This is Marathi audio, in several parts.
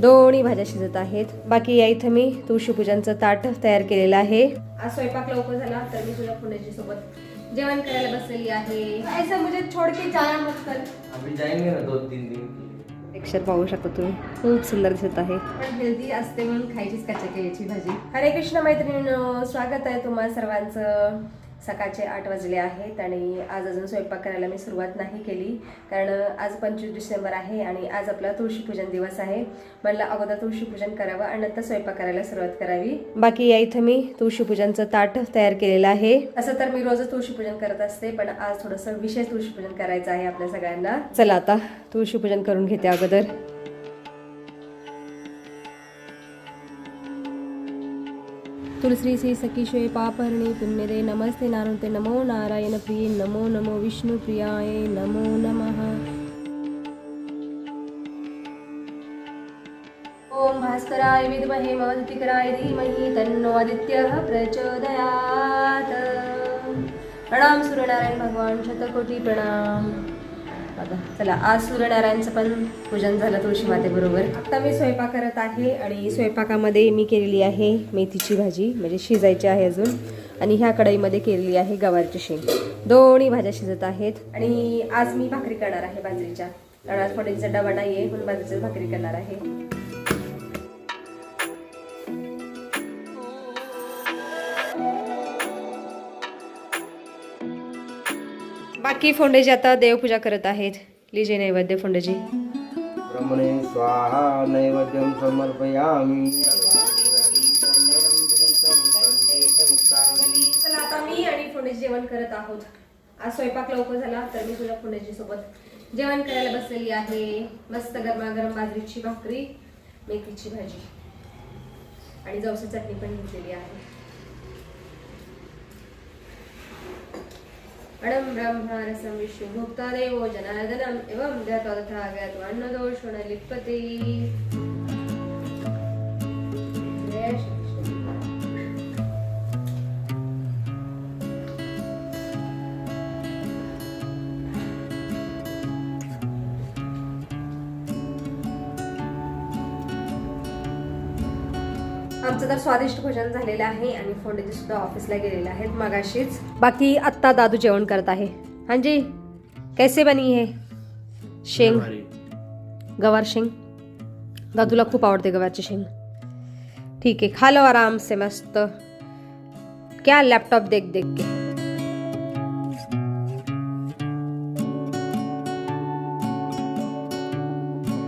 दोन्ही भाज्या शिजत आहेत. बाकी या इथं मी तुळशी पूजनचं ताट तयार केलेलं आहे. आज स्वयंपाक लवकर झाला तर मी तुझ्या पुण्याची सोबत जेवण करायला बसलेली आहे. ऐसा मुझे छोड़ के जाना मत कर. अभी जाएंगे ना 2-3 दिन. टेक्स्चर पाहू शकता तुम्ही, खूप सुंदर दिसत आहे. पण हेल्दी असते म्हणून खायचीच कच्च्या केळीची भाजी. हरे कृष्ण मैत्रिणींनो, स्वागत आहे तुम्हा सर्वांचं. सकाळचे 8 वाजले आहेत आणि आज अजून स्वयंपाक करायला मी सुरुवात नाही केली, कारण आज 25 डिसेंबर आहे आणि आज आपला तुळशीपूजन दिवस आहे. म्हणलं अगोदर तुळशीपूजन करावं आणि नंतर स्वयंपाक करायला सुरुवात करावी. बाकी या इथं मी तुळशीपूजनचं ताट तयार केलेलं आहे. असं तर मी रोजच तुळशीपूजन करत असते, पण आज थोडंसं विशेष तुळशीपूजन करायचं आहे आपल्या सगळ्यांना. चला आता तुळशीपूजन करून घेते अगोदर. तुलसी श्री सखीश्वे पापहरणी पुण्यदे नमस्ते नारुते नमो नारायण प्रिय नमो नमो विष्णु प्रियाय नमो नमः. ओम भास्कराय विद्महे मरुतिकराय धीमहि तन्नो आदित्यः प्रचोदयात्. प्रणाम सूर्यनारायण भगवान, शतकोटी प्रणाम. आता चला, आज सूर्यनारायणचं पण पूजन झालं तुळशी मातेबरोबर. आता मी स्वयंपाक करत आहे आणि स्वयंपाकामध्ये मी केलेली आहे मेथीची भाजी, म्हणजे शिजायची आहे अजून. आणि ह्या कढईमध्ये केलेली आहे गवारची शेंग. दोन्ही भाज्या शिजत आहेत. आणि आज मी भाकरी करणार आहे बाजरीच्या, कारण आज फोडणीचा डबा नाही आहे म्हणून बाजरीची भाकरी करणार आहे. बाकी फोंडेजी आता देवपूजा करत आहेत. लिजे नैवेद्य फोंडेजी. ब्रह्मणे स्वाहा नैवेद्यम समर्पयामि. चला आता मी आणि फोंडेजी जेवण करत आहोत. आज स्वयंपाक लवकर झाला तर मी तुझ्या फोंडेजी सोबत जेवण करायला बसलेली आहे. मस्त गरमागरम बाजरीची भाकरी, मेथीची भाजी आणि जवसाची चटणी पण घेतलेली आहे. अणं ब्रह्मा रसं विष्णु भोक्ता देवो जनार्दनम् एवं ज्ञात्वा तथा ज्ञात्वा अन्नदोषो न लिप्यते. जय श्री कृष्ण. आमचं तर स्वादिष्ट भोजन झालेलं आहे आणि फोंडेजी सुद्धा ऑफिसला गेलेले आहेत मगाशीच. बाकी आत्ता दादू जेवण करत आहे. हाँ जी, कैसे बनी है शेंग? गवार शेंग दादूला खूप आवडते गवारची शेंग. ठीक आहे, खा लो आराम से मस्त. क्या लॅपटॉप देख देख के.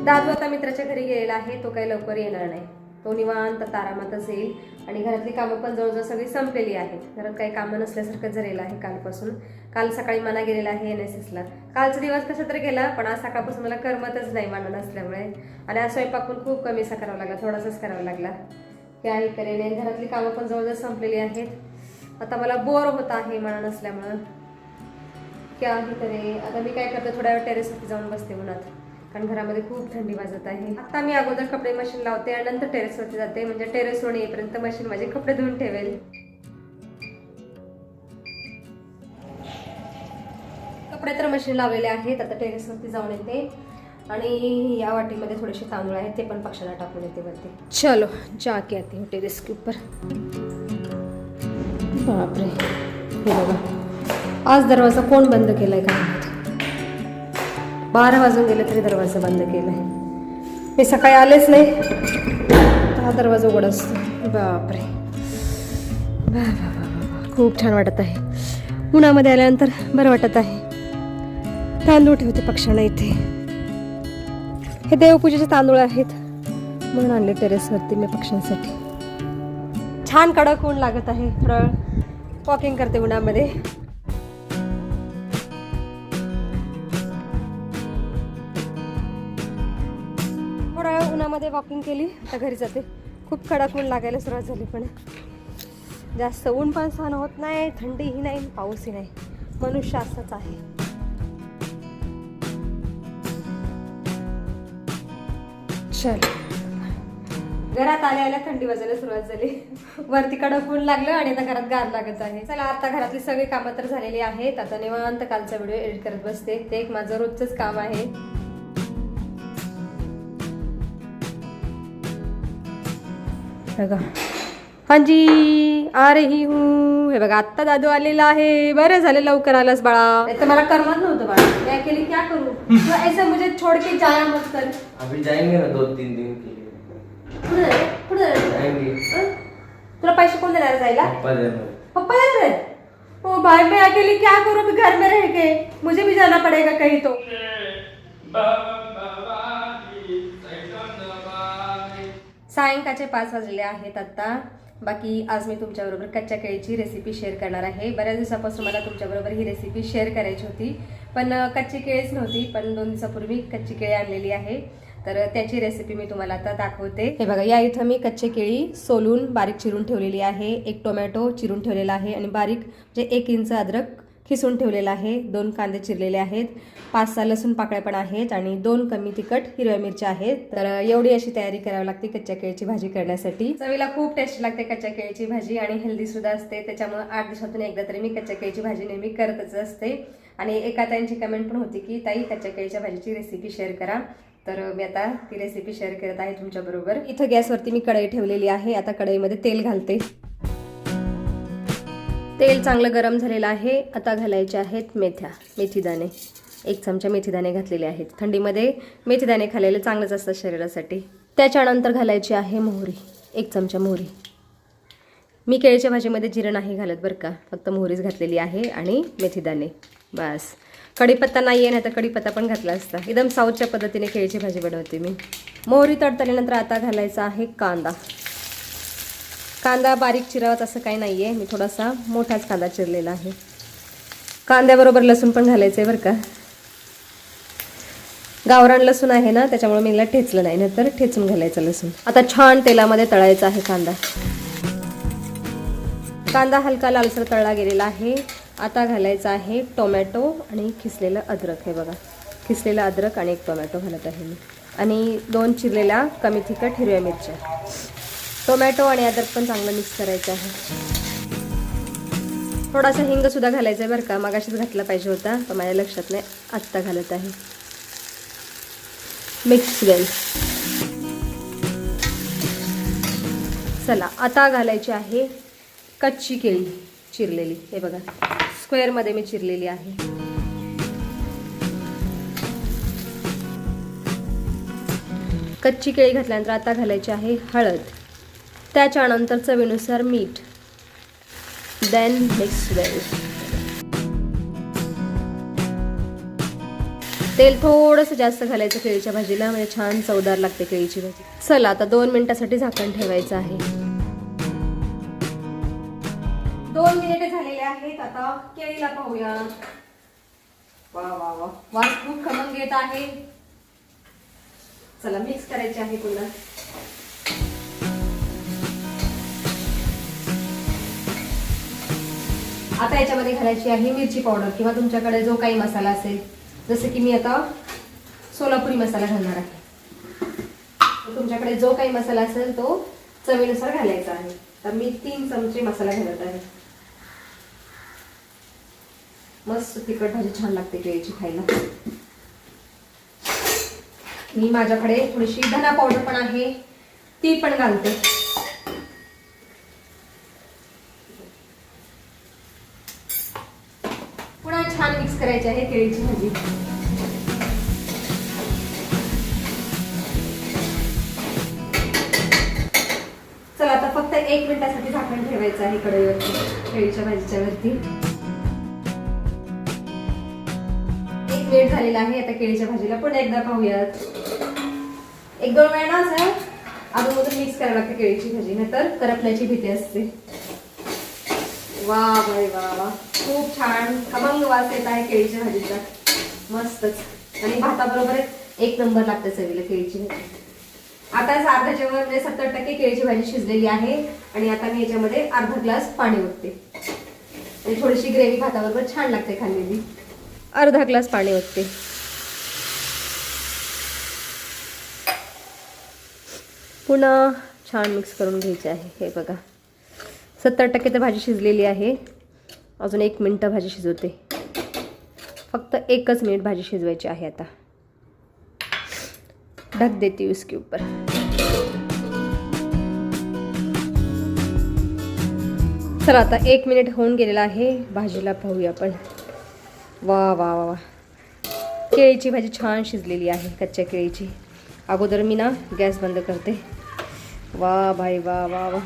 दादू आता मित्राच्या घरी गेलेला आहे, तो काही लवकर येणार नाही. तो निवांत तारामातच येईल आणि घरातली कामं पण जवळजवळ सगळी संपलेली आहेत. घरात काही कामं नसल्यासारखं झालेलं आहे कालपासून. काल सकाळी मना गेलेला आहे NSSला. कालचा दिवस कसा तरी गेला, पण आज सकाळपासून मला करमतच नाही मना नसल्यामुळे. आणि आज स्वयंपाक पण खूप कमीसा करावा लागला, थोडासाच करावा लागला. काही करेल, घरातली कामं पण जवळजवळ संपलेली आहेत. आता मला बोर होत आहे मना नसल्यामुळं. काही करे, आता मी काय करते, थोड्या वेळ टेरेसवरती जाऊन बसते उन्हात, कारण घरामध्ये खूप थंडी वाजत आहे. आता मी अगोदर कपडे मशीन लावते आणि नंतर टेरेसवरती जाते, म्हणजे टेरेसवर येईपर्यंत मशीन माझे कपडे धुवून ठेवेल. कपडे तर मशीन लावलेले आहेत. आता टेरेसवरती जाऊन येते आणि या वाटीमध्ये थोडेसे तांदूळ आहेत, ते पण पक्षाला टाकून येते वरती. चलो जाके आती हूँ टेरेस के ऊपर. बापरे, हे बघा, आज दरवाजा कोण बंद केलाय काय माहिती. 12 वाजून गेले तरी दरवाजा बंद केलाय. मी सकाळी आलेच नाही, हा दरवाजा उघड असतो. बापरे, खूप छान वाटत आहे. उन्हामध्ये आल्यानंतर बरं वाटत आहे. तांदूळ ठेवते पक्ष्यांना इथे. हे देवपूजेचे तांदूळ आहेत म्हणून आणले टेरेसवरती मी पक्ष्यांसाठी. छान कडक ऊन लागत आहे. थोडा वेळ वॉकिंग करते उन्हामध्ये. थोडा वेळ उन्हामध्ये वॉकिंग केली, आता घरी जाते. खूप कडक ऊन लागायला सुरुवात झाली, पण जास्त ऊन पण सहन होत नाही, थंडीही नाही, पाऊसही नाही. मनुष्य असंच आहे. चल, घरात आल्या थंडी वाजायला सुरुवात झाली. वरती कडक ऊन लागलं आणि आता घरात गार लागत आहे. चला, आता घरातली सगळी कामं तर झालेली आहेत. आता निवांत कालचा व्हिडिओ एडिट करत बसते. ते एक माझं रोजचंच काम आहे. बघा हाँ जी आ रही हूँ. हे बघा आत्ता दादू आलेला आहे. बरं झालं लवकर आलास बाळा. नाही तर मला करमत नव्हतं बाळा. मैं अकेली क्या करूँ. तो ऐसा मुझे छोड़ के जाया मत कर. अभी जाएंगे ना 2-3 दिन के लिए. कुठे जाएंगे. तुला पैसे कोण देणार जायला. पप्पा देना. पप्पा देणार आहेत. ओ भाई मैं अकेली क्या करूँ अभी घर में रह के. मुझे भी जाना पड़ेगा कहीं तो. सायंकाळचे 5 वाजले आहेत आता. बाकी आज मी तुमच्याबरोबर कच्च्या केळीची रेसिपी शेअर करणार आहे. बऱ्याच दिवसापासून मला तुमच्याबरोबर ही रेसिपी शेअर करायची होती, पण कच्ची केळीच नव्हती. पण 2 दिवसापूर्वी कच्ची केळी आणलेली आहे, तर त्याची रेसिपी मी तुम्हाला आता दाखवते. हे बघा, या इथं मी कच्ची केळी सोलून बारीक चिरून ठेवलेली आहे. 1 टोमॅटो चिरून ठेवलेला आहे आणि बारीक म्हणजे 1 इंच अद्रक खिसून ठेवलेला आहे. 2 कांदे चिरलेले आहेत. 5-6 लसूण पाकळ्या पण आहेत आणि 2 कमी तिखट हिरव्या मिरच्या आहेत. तर एवढी अशी तयारी करावी लागते कच्च्या केळीची भाजी करण्यासाठी. चवीला खूप टेस्ट लागते कच्च्या केळीची भाजी आणि हेल्दी सुद्धा असते. त्याच्यामुळे 8 दिवसातून एकदा तरी मी कच्च्या केळीची भाजी नेहमी करतच असते. आणि एका ताईंची कमेंट पण होती की ताई कच्च्या केळीच्या भाजीची रेसिपी शेअर करा. तर मी आता ती रेसिपी शेअर करत आहे तुमच्याबरोबर. इथं गॅसवरती मी कढई ठेवलेली आहे. आता कढईमध्ये तेल घालते. तेल चांगलं गरम झालेलं आहे. आता घालायचे आहेत मेथीदाणे. 1 चमचा मेथीदाणे घातलेले आहेत. थंडीमध्ये मेथीदाणे खाल्लेले चांगलंच असतं शरीरासाठी. त्याच्यानंतर घालायची आहे मोहरी. 1 चमचा मोहरी. मी केळीच्या भाजीमध्ये जिरं नाही घालत बरं का, फक्त मोहरीच घातलेली आहे आणि मेथीदाणे बस. कढीपत्ता नाही आहे, नाही तर कढीपत्ता पण घातला असता. एकदम साऊथच्या पद्धतीने केळीची भाजी बनवते मी. मोहरी तडतरल्यानंतर आता घालायचा आहे कांदा. कांदा बारीक चिरावत असं काही नाही आहे, मी थोडासा मोठाच कांदा चिरलेला आहे. कांद्याबरोबर लसूण पण घालायचं आहे बरं का. गावरान लसूण आहे ना, त्याच्यामुळे मी ठेचलं नाही, नाहीतर ठेचून घालायचं लसूण. आता छान तेलामध्ये तळायचा आहे कांदा. कांदा हलका लालसर तळला गेलेला आहे. आता घालायचा आहे टोमॅटो आणि खिसलेलं अद्रक. हे बघा, खिसलेलं अद्रक आणि 1 टोमॅटो घालत आहे मी आणि 2 चिरलेल्या कमी तिखट हिरव्या मिरच्या. टोमॅटो आणि अद्रक पण चांगलं मिक्स करायचं आहे. थोडासा हिंग सुद्धा घालायचा आहे बरं का, मगाशीच घातला पाहिजे होता पण माझ्या लक्षात नाही, आत्ता घालत आहे. मिक्स वेल. चला आता घालायची आहे कच्ची केळी चिरलेली. हे बघा, स्क्वेअरमध्ये मी चिरलेली आहे. कच्ची केळी घातल्यानंतर आता घालायची आहे हळद. त्याच्यानंतर चवीनुसार मीठ. देन मिक्स वेल. तेल थोडंसं जास्त घालायचं केळीच्या भाजीला, म्हणजे छान चवदार लागते केळीची भाजी. चला आता 2 मिनिटासाठी झाकण ठेवायचं आहे. 2 मिनिटे झालेले आहेत. आता केळीला पाहूया. वा वा वा, वास खूप खमंग येत आहे. चला मिक्स करायचे आहे पुन्हा. आता याच्यामध्ये घालायची आहे मिरची पावडर किंवा तुमच्याकडे जो काही मसाला असेल, जसं की मी आता सोलापुरी मसाला घालणार आहे. तुमच्याकडे जो काही मसाला असेल तो चवीनुसार घालायचा आहे. तर मी 3 चमचे मसाला घालत आहे. मस्त तिखट भाजी छान लागते केळीची खायला. मी माझ्याकडे थोडीशी धना पावडर पण आहे, ती पण घालते. पुन्हा छान मिक्स करायची आहे केळीची भाजी. चला आता फक्त 1 मिनिटासाठी झाकण ठेवायचं आहे कढईवरती, केळीच्या भाजीच्या वरती. 1 मिनिट झालेला आहे. आता केळीच्या भाजीला पुन्हा एकदा पाहूयात. 1-2 वेळा ना असं अगोदर मिक्स करायला लागते केळीची भाजी, नाहीतर करपण्याची भीती असते. वा बाई वा वा, खूप छान खमंग वास येत आहे केळीच्या भाजीचा. मस्तच. आणि भाताबरोबर 1 नंबर लागते चवीला केळीची भाजी. आता अर्ध्याच्या वर म्हणजे 70% केळीची भाजी शिजलेली आहे आणि आता मी याच्यामध्ये अर्धा ग्लास पाणी ओतते. आणि थोडीशी ग्रेव्ही भाताबरोबर छान लागते खाल्लेली. अर्धा ग्लास पाणी ओतते. पुन्हा छान मिक्स करून घ्यायचे आहे. हे बघा, 70% तर भाजी शिजलेली आहे. अजून 1 मिनिट भाजी शिजवते. फक्त 1च मिनिट भाजी शिजवायची आहे. आता ढक देती हूँ इसके ऊपर. चला आता 1 मिनिट होऊन गेलेला आहे. भाजीला पाहूया आपण. वा वा वा वा, केळीची भाजी छान शिजलेली आहे, कच्च्या केळीची. अगोदर मी ना गॅस बंद करते. वा भाई वा वा वा,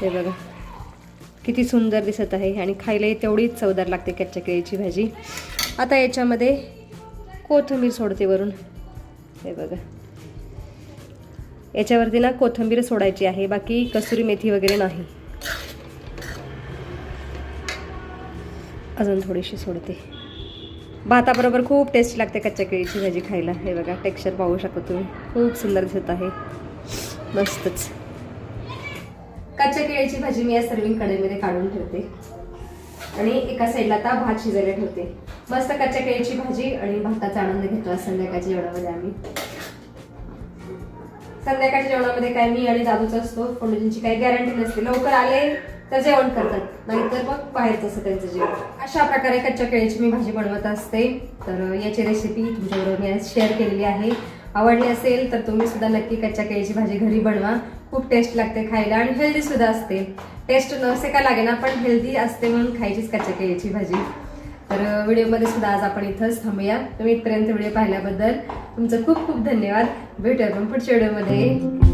हे बघा किती सुंदर दिसत आहे आणि खायलाही तेवढीच चवदार लागते कच्च्या केळीची भाजी. आता याच्यामध्ये कोथिंबीर सोडते वरून. हे बघा, याच्यावरती ना कोथिंबीर सोडायची आहे, बाकी कसुरी मेथी वगैरे नाही. अजून थोडीशी सोडते. भाताबरोबर खूप टेस्ट लागते कच्च्या केळीची भाजी खायला. हे बघा, टेक्स्चर पाहू शकता तुम्ही, खूप सुंदर दिसत आहे, मस्तच. कच्च्या केळीची भाजी मी या सर्विंग कढईमध्ये काढून ठेवते आणि एका साईडला आता भात शिजायला ठेवते. मस्त कच्च्या केळीची भाजी आणि भाताचा आनंद घेतो आज संध्याकाळच्या जेवणामध्ये आम्ही. संध्याकाळच्या जेवणामध्ये काय मी आणि दादूच असतो, कोणाची काही गॅरंटी नसते. लवकर आले तर जेवण करतात, नाहीतर मग बाहेरचं असतं त्यांचं जेवण. अशा प्रकारे कच्च्या केळीची मी भाजी बनवत असते. तर याची रेसिपी तुमच्याबरोबर मी आज शेअर केलेली आहे. आवडली असेल तर तुम्ही सुद्धा नक्की कच्च्या केळीची भाजी घरी बनवा. खूप टेस्ट लागते खायला आणि हेल्दी सुद्धा असते. टेस्ट नसे का लागेना, पण हेल्दी असते म्हणून खायचीच कच्च्या केळीची भाजी. तर व्हिडिओमध्ये सुद्धा आज आपण इथंच थांबूया. तुम्ही इथपर्यंत व्हिडिओ पाहिल्याबद्दल तुमचं खूप खूप धन्यवाद. भेटूया आपण पुढच्या व्हिडिओमध्ये.